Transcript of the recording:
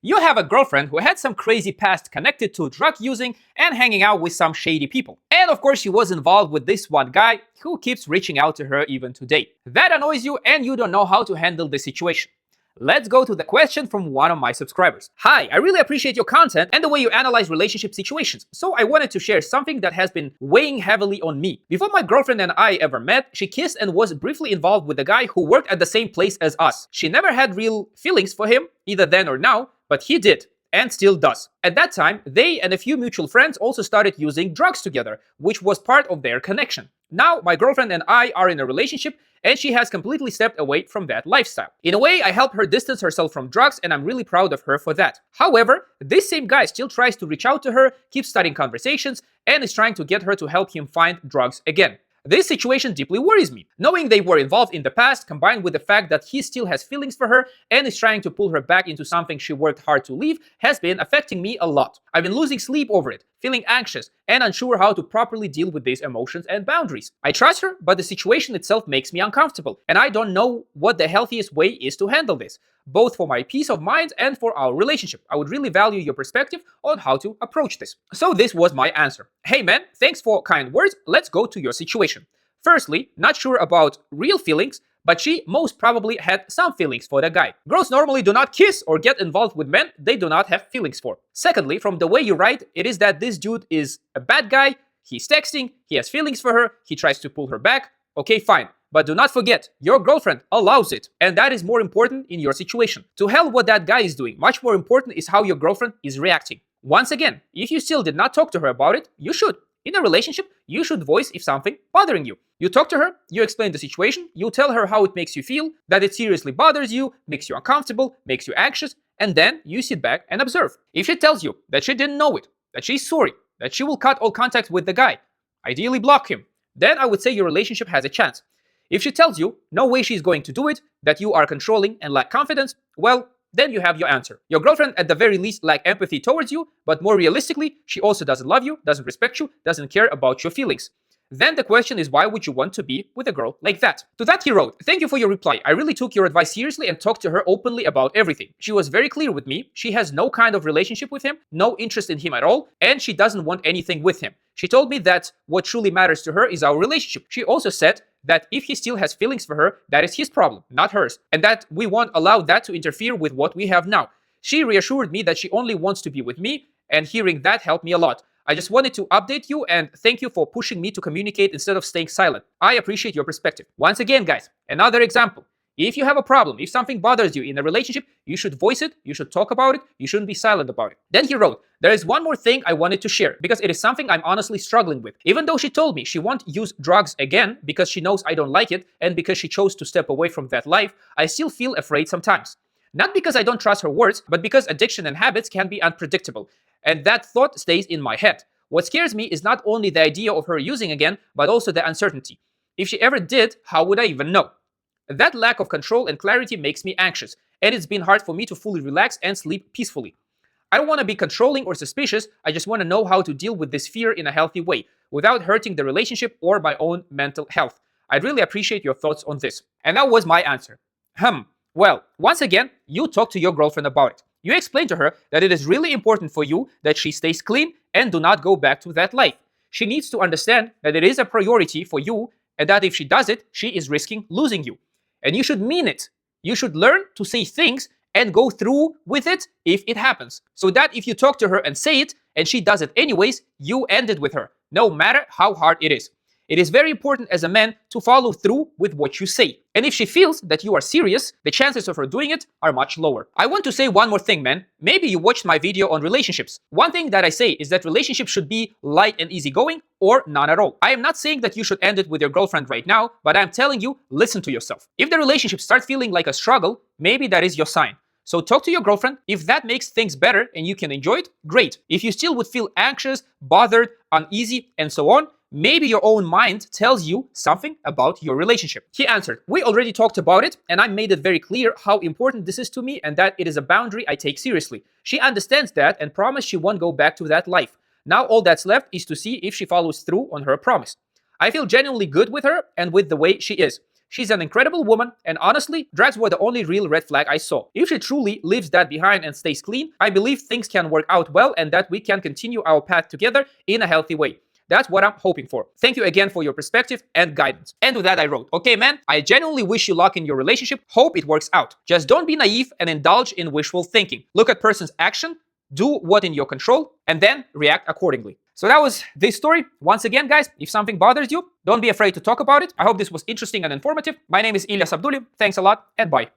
You have a girlfriend who had some crazy past connected to drug using and hanging out with some shady people. And of course, she was involved with this one guy who keeps reaching out to her even today. That annoys you and you don't know how to handle the situation. Let's go to the question from one of my subscribers. Hi, I really appreciate your content and the way you analyze relationship situations. So I wanted to share something that has been weighing heavily on me. Before my girlfriend and I ever met, she kissed and was briefly involved with a guy who worked at the same place as us. She never had real feelings for him, either then or now, but he did. And still does. At that time, they and a few mutual friends also started using drugs together, which was part of their connection. Now, my girlfriend and I are in a relationship, and she has completely stepped away from that lifestyle. In a way, I helped her distance herself from drugs, and I'm really proud of her for that. However, this same guy still tries to reach out to her, keeps starting conversations, and is trying to get her to help him find drugs again. This situation deeply worries me. Knowing they were involved in the past, combined with the fact that he still has feelings for her and is trying to pull her back into something she worked hard to leave, has been affecting me a lot. I've been losing sleep over it, feeling anxious, and unsure how to properly deal with these emotions and boundaries. I trust her, but the situation itself makes me uncomfortable, and I don't know what the healthiest way is to handle this, both for my peace of mind and for our relationship. I would really value your perspective on how to approach this. So this was my answer. Hey man, thanks for kind words. Let's go to your situation. Firstly, not sure about real feelings, but she most probably had some feelings for the guy. Girls normally do not kiss or get involved with men they do not have feelings for. Secondly, from the way you write, it is that this dude is a bad guy, he's texting, he has feelings for her, he tries to pull her back. Okay, fine. But do not forget, your girlfriend allows it, and that is more important in your situation. To hell what that guy is doing, much more important is how your girlfriend is reacting. Once again, if you still did not talk to her about it, you should. In a relationship, you should voice if something bothering you. You talk to her, you explain the situation, you tell her how it makes you feel, that it seriously bothers you, makes you uncomfortable, makes you anxious, and then you sit back and observe. If she tells you that she didn't know it, that she's sorry, that she will cut all contact with the guy, ideally block him, then I would say your relationship has a chance. If she tells you no way she's going to do it, that you are controlling and lack confidence, well, then you have your answer. Your girlfriend at the very least lack empathy towards you, but more realistically, she also doesn't love you, doesn't respect you, doesn't care about your feelings. Then the question is, why would you want to be with a girl like that? To that he wrote, thank you for your reply. I really took your advice seriously and talked to her openly about everything. She was very clear with me. She has no kind of relationship with him, no interest in him at all, and she doesn't want anything with him. She told me that what truly matters to her is our relationship. She also said that if he still has feelings for her, that is his problem, not hers, and that we won't allow that to interfere with what we have now. She reassured me that she only wants to be with me, and hearing that helped me a lot. I just wanted to update you and thank you for pushing me to communicate instead of staying silent. I appreciate your perspective. Once again, guys, another example. If you have a problem, if something bothers you in a relationship, you should voice it, you should talk about it, you shouldn't be silent about it. Then he wrote, there is one more thing I wanted to share because it is something I'm honestly struggling with. Even though she told me she won't use drugs again because she knows I don't like it and because she chose to step away from that life, I still feel afraid sometimes. Not because I don't trust her words, but because addiction and habits can be unpredictable. And that thought stays in my head. What scares me is not only the idea of her using again, but also the uncertainty. If she ever did, how would I even know? That lack of control and clarity makes me anxious, and it's been hard for me to fully relax and sleep peacefully. I don't want to be controlling or suspicious, I just want to know how to deal with this fear in a healthy way, without hurting the relationship or my own mental health. I'd really appreciate your thoughts on this. And that was my answer. Well, once again, you talk to your girlfriend about it. You explain to her that it is really important for you that she stays clean and do not go back to that life. She needs to understand that it is a priority for you and that if she does it, she is risking losing you. And you should mean it. You should learn to say things and go through with it if it happens. So that if you talk to her and say it, and she does it anyways, you end it with her, no matter how hard it is. It is very important as a man to follow through with what you say. And if she feels that you are serious, the chances of her doing it are much lower. I want to say one more thing, man. Maybe you watched my video on relationships. One thing that I say is that relationships should be light and easygoing or none at all. I am not saying that you should end it with your girlfriend right now, but I'm telling you, listen to yourself. If the relationship starts feeling like a struggle, maybe that is your sign. So talk to your girlfriend. If that makes things better and you can enjoy it, great. If you still would feel anxious, bothered, uneasy, and so on, maybe your own mind tells you something about your relationship. He answered, we already talked about it and I made it very clear how important this is to me and that it is a boundary I take seriously. She understands that and promised she won't go back to that life. Now all that's left is to see if she follows through on her promise. I feel genuinely good with her and with the way she is. She's an incredible woman, and honestly, drugs were the only real red flag I saw. If she truly leaves that behind and stays clean, I believe things can work out well and that we can continue our path together in a healthy way. That's what I'm hoping for. Thank you again for your perspective and guidance. And with that, I wrote, okay, man, I genuinely wish you luck in your relationship. Hope it works out. Just don't be naive and indulge in wishful thinking. Look at person's action, do what in your control, and then react accordingly. So that was this story. Once again, guys, if something bothers you, don't be afraid to talk about it. I hope this was interesting and informative. My name is Ilyas Abduli. Thanks a lot, and bye.